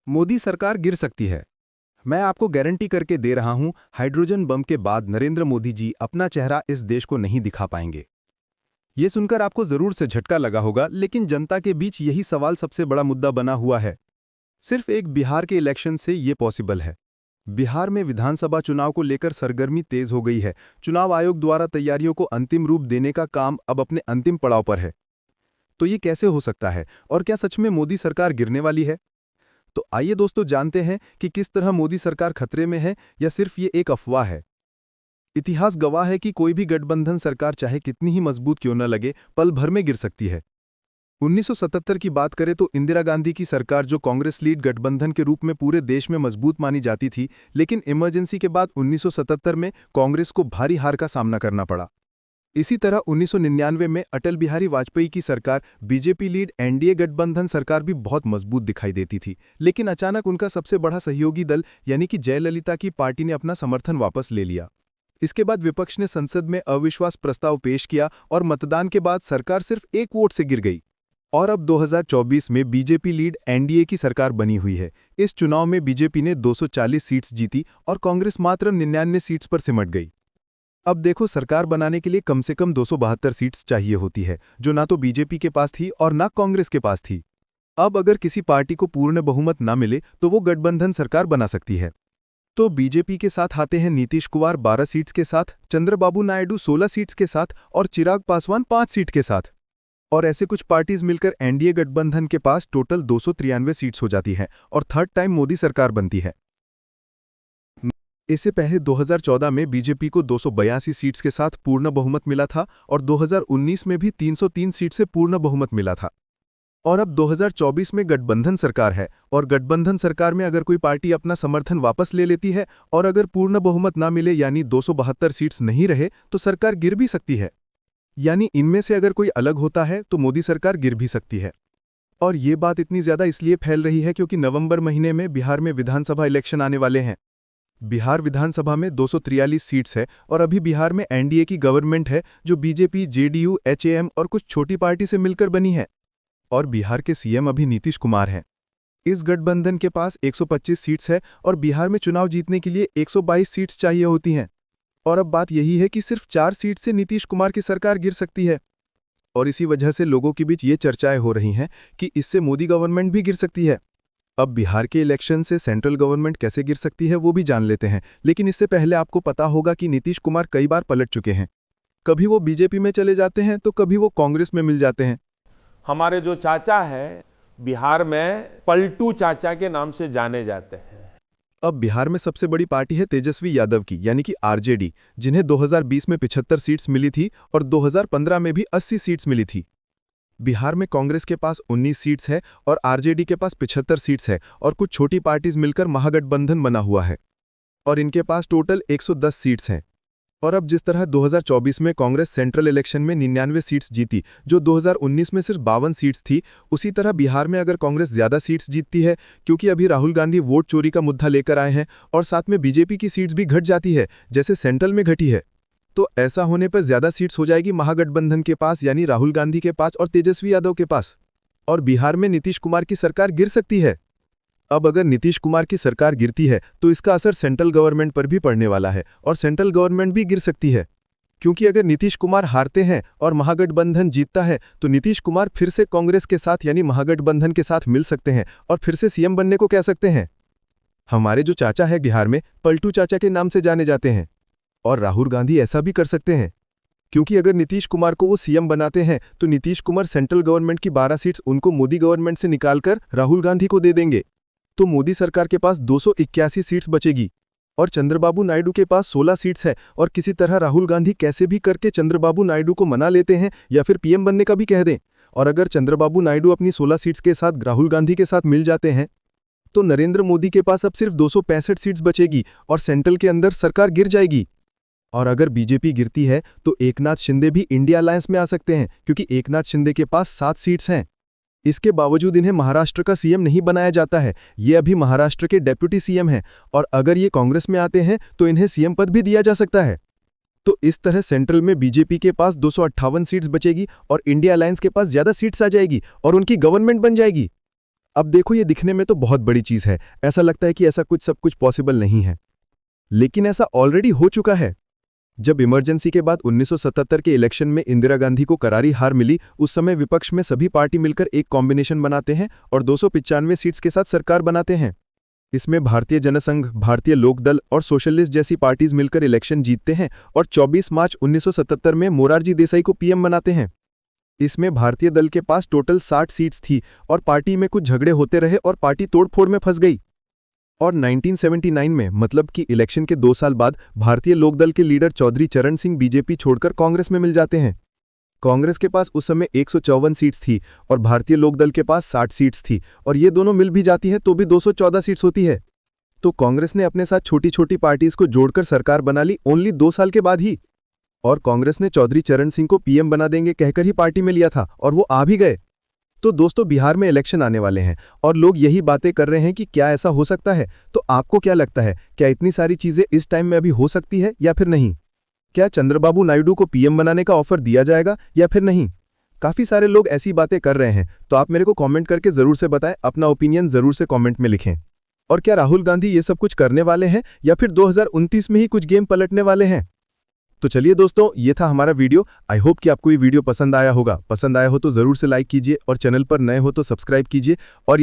मोदी सरकार गिर सकती है। मैं आपको गारंटी करके दे रहा हूं, हाइड्रोजन बम के बाद नरेंद्र मोदी जी अपना चेहरा इस देश को नहीं दिखा पाएंगे। ये सुनकर आपको जरूर से झटका लगा होगा, लेकिन जनता के बीच यही सवाल सबसे बड़ा मुद्दा बना हुआ है। सिर्फ एक बिहार के इलेक्शन से ये पॉसिबल है। बिहार में विधानसभा चुनाव को लेकर सरगर्मी तेज हो गई है। चुनाव आयोग द्वारा तैयारियों को अंतिम रूप देने का काम अब अपने अंतिम पड़ाव पर है। तो ये कैसे हो सकता है, और क्या सच में मोदी सरकार गिरने वाली है? तो आइए दोस्तों जानते हैं कि किस तरह मोदी सरकार खतरे में है, या सिर्फ ये एक अफवाह है। इतिहास गवाह है कि कोई भी गठबंधन सरकार चाहे कितनी ही मजबूत क्यों न लगे, पल भर में गिर सकती है। 1977 की बात करें तो इंदिरा गांधी की सरकार, जो कांग्रेस लीड गठबंधन के रूप में पूरे देश में मजबूत मानी जाती थी, लेकिन इमरजेंसी के बाद 1977 में कांग्रेस को भारी हार का सामना करना पड़ा। इसी तरह 1999 में अटल बिहारी वाजपेयी की सरकार, बीजेपी लीड एनडीए गठबंधन सरकार भी बहुत मजबूत दिखाई देती थी, लेकिन अचानक उनका सबसे बड़ा सहयोगी दल यानी कि जयललिता की पार्टी ने अपना समर्थन वापस ले लिया। इसके बाद विपक्ष ने संसद में अविश्वास प्रस्ताव पेश किया और मतदान के बाद सरकार सिर्फ एक वोट से गिर गई। और अब 2024 में बीजेपी लीड एनडीए की सरकार बनी हुई है। इस चुनाव में बीजेपी ने 240 सीट्स जीती और कांग्रेस मात्र 99 सीट्स पर सिमट गई। अब देखो, सरकार बनाने के लिए कम से कम 272 सीट्स चाहिए होती है, जो ना तो बीजेपी के पास थी और ना कांग्रेस के पास थी। अब अगर किसी पार्टी को पूर्ण बहुमत ना मिले तो वो गठबंधन सरकार बना सकती है। तो बीजेपी के साथ आते हैं नीतीश कुमार 12 सीट्स के साथ, चंद्रबाबू नायडू 16 सीट्स के साथ और चिराग पासवान 5 सीट के साथ। और ऐसे कुछ पार्टीज मिलकर एनडीए गठबंधन के पास टोटल 293 सीट्स हो जाती है और थर्ड टाइम मोदी सरकार बनती है। इससे पहले 2014 में बीजेपी को 282 सीट्स के साथ पूर्ण बहुमत मिला था और 2019 में भी 303 सीट से पूर्ण बहुमत मिला था। और अब 2024 में गठबंधन सरकार है, और गठबंधन सरकार में अगर कोई पार्टी अपना समर्थन वापस ले लेती है और अगर पूर्ण बहुमत ना मिले यानी 272 सीट्स नहीं रहे, तो सरकार गिर भी सकती है। यानी इनमें से अगर कोई अलग होता है तो मोदी सरकार गिर भी सकती है। और ये बात इतनी ज्यादा इसलिए फैल रही है क्योंकि नवंबर महीने में बिहार में विधानसभा इलेक्शन आने वाले हैं। बिहार विधानसभा में 243 सीट्स है और अभी बिहार में एनडीए की गवर्नमेंट है, जो बीजेपी, जेडीयू, एचएएम और कुछ छोटी पार्टी से मिलकर बनी है। और बिहार के सीएम अभी नीतीश कुमार हैं। इस गठबंधन के पास 125 सीट्स है और बिहार में चुनाव जीतने के लिए 122 सीट्स चाहिए होती हैं। और अब बात यही है कि सिर्फ 4 सीट से नीतीश कुमार की सरकार गिर सकती है। और इसी वजह से लोगों के बीच ये चर्चाएं हो रही हैं कि इससे मोदी गवर्नमेंट भी गिर सकती है। अब बिहार के इलेक्शन से सेंट्रल गवर्नमेंट कैसे गिर सकती है वो भी जान लेते हैं, लेकिन इससे पहले आपको पता होगा कि नीतीश कुमार कई बार पलट चुके हैं। कभी वो बीजेपी में चले जाते हैं तो कभी वो कांग्रेस में मिल जाते हैं। हमारे जो चाचा है बिहार में पलटू चाचा के नाम से जाने जाते हैं। अब बिहार में सबसे बड़ी पार्टी है तेजस्वी यादव की यानी कि आरजेडी, जिन्हें 2020 में 75 सीट्स मिली थी और 2015 में भी 80 सीट्स मिली थी। बिहार में कांग्रेस के पास 19 सीट्स है और आरजेडी के पास 75 सीट्स है और कुछ छोटी पार्टीज मिलकर महागठबंधन बना हुआ है और इनके पास टोटल 110 सीट्स हैं। और अब जिस तरह 2024 में कांग्रेस सेंट्रल इलेक्शन में 99 सीट्स जीती, जो 2019 में सिर्फ 52 सीट्स थी, उसी तरह बिहार में अगर कांग्रेस ज्यादा सीट्स जीतती है, क्योंकि अभी राहुल गांधी वोट चोरी का मुद्दा लेकर आए हैं और साथ में बीजेपी की सीट्स भी घट जाती है जैसे सेंट्रल में घटी है, तो ऐसा होने पर ज्यादा सीट्स हो जाएगी महागठबंधन के पास यानी राहुल गांधी के पास और तेजस्वी यादव के पास। और बिहार में नीतीश कुमार की सरकार गिर सकती है। अब अगर नीतीश कुमार की सरकार गिरती है तो इसका असर सेंट्रल गवर्नमेंट पर भी पड़ने वाला है और सेंट्रल गवर्नमेंट भी गिर सकती है, क्योंकि अगर नीतीश कुमार हारते हैं और महागठबंधन जीतता है तो नीतीश कुमार फिर से कांग्रेस के साथ यानी महागठबंधन के साथ मिल सकते हैं और फिर से सीएम बनने को कह सकते हैं। हमारे जो चाचा है बिहार में पलटू चाचा के नाम से जाने जाते हैं और राहुल गांधी ऐसा भी कर सकते हैं, क्योंकि अगर नीतीश कुमार को वो सीएम बनाते हैं तो नीतीश कुमार सेंट्रल गवर्नमेंट की 12 सीट्स उनको मोदी गवर्नमेंट से निकालकर राहुल गांधी को दे देंगे, तो मोदी सरकार के पास 281 सीट्स बचेगी और चंद्रबाबू नायडू के पास 16 सीट्स है। और किसी तरह राहुल गांधी कैसे भी करके चंद्रबाबू नायडू को मना लेते हैं या फिर पीएम बनने का भी कह दें, और अगर चंद्रबाबू नायडू अपनी 16 सीट्स के साथ राहुल गांधी के साथ मिल जाते हैं तो नरेंद्र मोदी के पास अब सिर्फ 265 सीट्स बचेगी और सेंट्रल के अंदर सरकार गिर जाएगी। और अगर बीजेपी गिरती है तो एकनाथ शिंदे भी इंडिया अलायंस में आ सकते हैं, क्योंकि एकनाथ शिंदे के पास 7 सीट्स हैं। इसके बावजूद इन्हें महाराष्ट्र का सीएम नहीं बनाया जाता है, ये अभी महाराष्ट्र के डेप्यूटी सीएम हैं, और अगर ये कांग्रेस में आते हैं तो इन्हें सीएम पद भी दिया जा सकता है। तो इस तरह सेंट्रल में बीजेपी के पास 258 सीट्स बचेगी और इंडिया अलायंस के पास ज्यादा सीट्स आ जाएगी और उनकी गवर्नमेंट बन जाएगी। अब देखो, ये दिखने में तो बहुत बड़ी चीज है, ऐसा लगता है कि ऐसा कुछ सब कुछ पॉसिबल नहीं है, लेकिन ऐसा ऑलरेडी हो चुका है। जब इमरजेंसी के बाद 1977 के इलेक्शन में इंदिरा गांधी को करारी हार मिली, उस समय विपक्ष में सभी पार्टी मिलकर एक कॉम्बिनेशन बनाते हैं और 295 सीट्स के साथ सरकार बनाते हैं। इसमें भारतीय जनसंघ, भारतीय लोकदल और सोशलिस्ट जैसी पार्टीज मिलकर इलेक्शन जीतते हैं और 24 मार्च 1977 में मोरारजी देसाई को पीएम बनाते हैं। इसमें भारतीय दल के पास टोटल 60 सीट्स थी और पार्टी में कुछ झगड़े होते रहे और पार्टी तोड़फोड़ में फंस गई। और 1979 में, मतलब कि इलेक्शन के 2 साल बाद, भारतीय लोकदल के लीडर चौधरी चरण सिंह बीजेपी छोड़कर कांग्रेस में मिल जाते हैं। कांग्रेस के पास उस समय 154 सीट्स थी और भारतीय लोकदल के पास 60 सीट्स थी, और ये दोनों मिल भी जाती है तो भी 214 सीट्स होती है। तो कांग्रेस ने अपने साथ छोटी छोटी पार्टीज को जोड़कर सरकार बना ली ओनली 2 साल के बाद ही। और कांग्रेस ने चौधरी चरण सिंह को पीएम बना देंगे कहकर ही पार्टी में लिया था, और वो आ भी गए। तो दोस्तों, बिहार में इलेक्शन आने वाले हैं और लोग यही बातें कर रहे हैं कि क्या ऐसा हो सकता है। तो आपको क्या लगता है, क्या इतनी सारी चीजें इस टाइम में अभी हो सकती है या फिर नहीं? क्या चंद्रबाबू नायडू को पीएम बनाने का ऑफर दिया जाएगा या फिर नहीं? काफी सारे लोग ऐसी बातें कर रहे हैं, तो आप मेरे को कमेंट करके जरूर से बताएं, अपना ओपिनियन जरूर से कमेंट में लिखें। और क्या राहुल गांधी ये सब कुछ करने वाले हैं या फिर 2029 में ही कुछ गेम पलटने वाले हैं? तो चलिए दोस्तों, ये था हमारा वीडियो। आई होप कि आपको ये वीडियो पसंद आया होगा। पसंद आया हो तो जरूर से लाइक कीजिए और चैनल पर नए हो तो सब्सक्राइब कीजिए। और